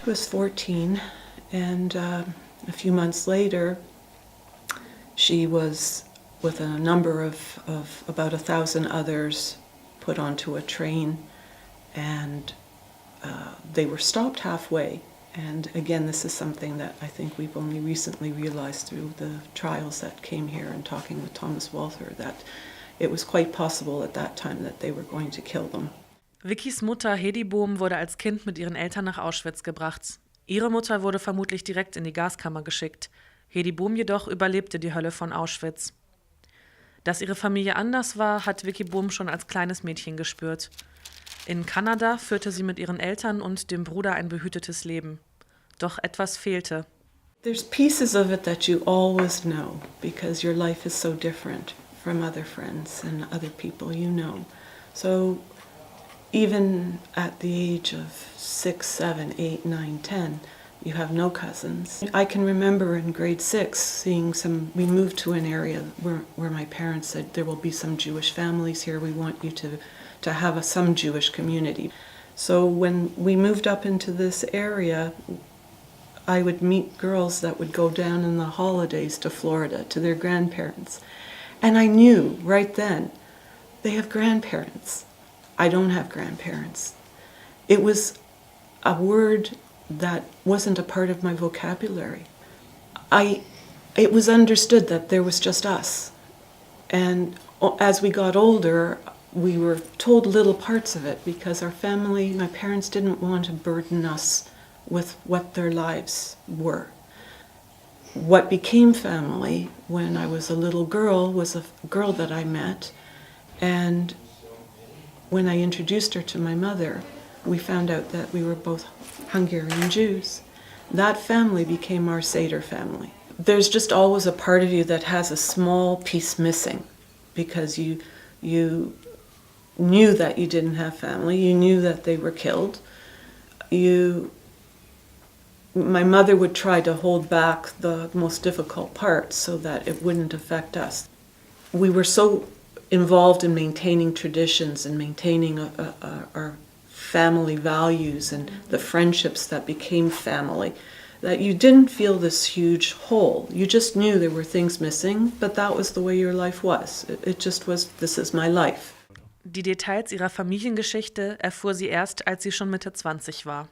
was 14, and a few months later, she was, with a number of about 1,000 others, put onto a train, and they were stopped halfway. And again, this is something that I think we've only recently realized through the trials that came here and talking with Thomas Walther, that it was quite possible at that time that they were going to kill them. Vickys Mutter Hedy Bohm wurde als Kind mit ihren Eltern nach Auschwitz gebracht. Ihre Mutter wurde vermutlich direkt in die Gaskammer geschickt. Hedy Bohm jedoch überlebte die Hölle von Auschwitz. Dass ihre Familie anders war, hat Vicky Bohm schon als kleines Mädchen gespürt. In Kanada führte sie mit ihren Eltern und dem Bruder ein behütetes Leben. Doch etwas fehlte. There's pieces of it that you always know, because your life is so different from other friends and other people you know. So even at the age of 6, 7, 8, 9, 10, you have no cousins. I can remember in grade 6 we moved to an area where my parents said, there will be some Jewish families here, we want you to have some Jewish community. So when we moved up into this area, I would meet girls that would go down in the holidays to Florida to their grandparents. And I knew right then, they have grandparents. I don't have grandparents. It was a word that wasn't a part of my vocabulary. It was understood that there was just us. And as we got older, we were told little parts of it because my parents didn't want to burden us with what their lives were. What became family when I was a little girl was a girl that I met, and when I introduced her to my mother, we found out that we were both Hungarian Jews. That family became our Seder family. There's just always a part of you that has a small piece missing because you knew that you didn't have family, you knew that they were killed. My mother would try to hold back the most difficult parts so that it wouldn't affect us. We were so involved in maintaining traditions and maintaining our family values and the friendships that became family, that you didn't feel this huge hole. You just knew there were things missing, but that was the way your life was. It just was, this is my life. Die Details ihrer Familiengeschichte erfuhr sie erst, als sie schon Mitte 20 war.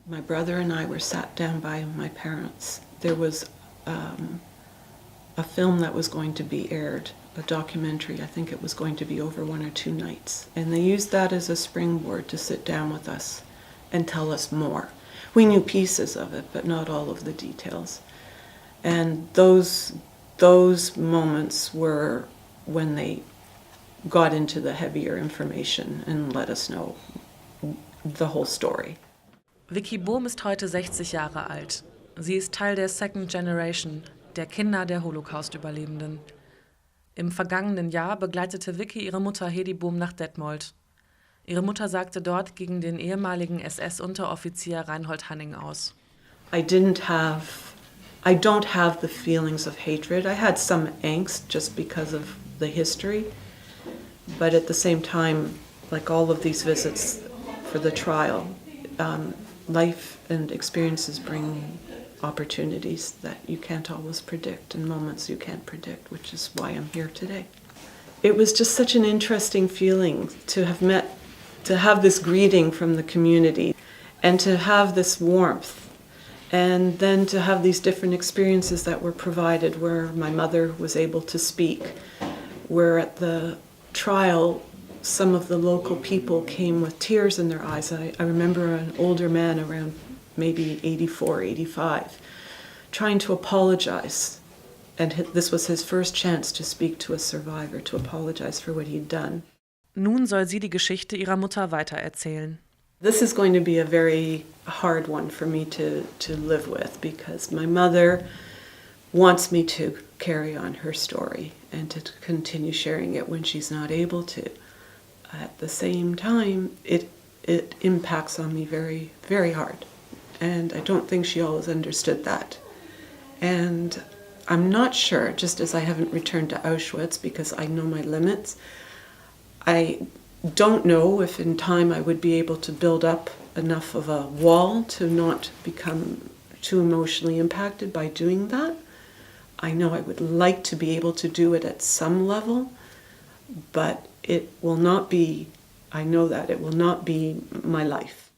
My brother and I were sat down by my parents. There was a film that was going to be aired, a documentary. I think it was going to be over 1 or 2 nights. And they used that as a springboard to sit down with us and tell us more. We knew pieces of it, but not all of the details. And those moments were when they got into the heavier information and let us know the whole story. Vicky Bohm ist heute 60 Jahre alt. Sie ist Teil der Second Generation, der Kinder der Holocaust-Überlebenden. Im vergangenen Jahr begleitete Vicky ihre Mutter Hedy Bohm nach Detmold. Ihre Mutter sagte dort gegen den ehemaligen SS-Unteroffizier Reinhold Hanning aus. I don't have the feelings of hatred. I had some angst just because of the history. But at the same time, like all of these visits for the trial, life and experiences bring opportunities that you can't always predict and moments you can't predict, which is why I'm here today. It was just such an interesting feeling to have this greeting from the community and to have this warmth and then to have these different experiences that were provided where my mother was able to speak, where at the trial some of the local people came with tears in their eyes. I remember an older man around maybe 84, 85, trying to apologize. And this was his first chance to speak to a survivor, to apologize for what he'd done. Nun soll sie die Geschichte ihrer Mutter weitererzählen. This is going to be a very hard one for me to live with because my mother wants me to carry on her story and to continue sharing it when she's not able to. At the same time, it impacts on me very, very hard. And I don't think she always understood that. And I'm not sure, just as I haven't returned to Auschwitz because I know my limits, I don't know if in time I would be able to build up enough of a wall to not become too emotionally impacted by doing that. I know I would like to be able to do it at some level, but it will not be, I know that it will not be my life.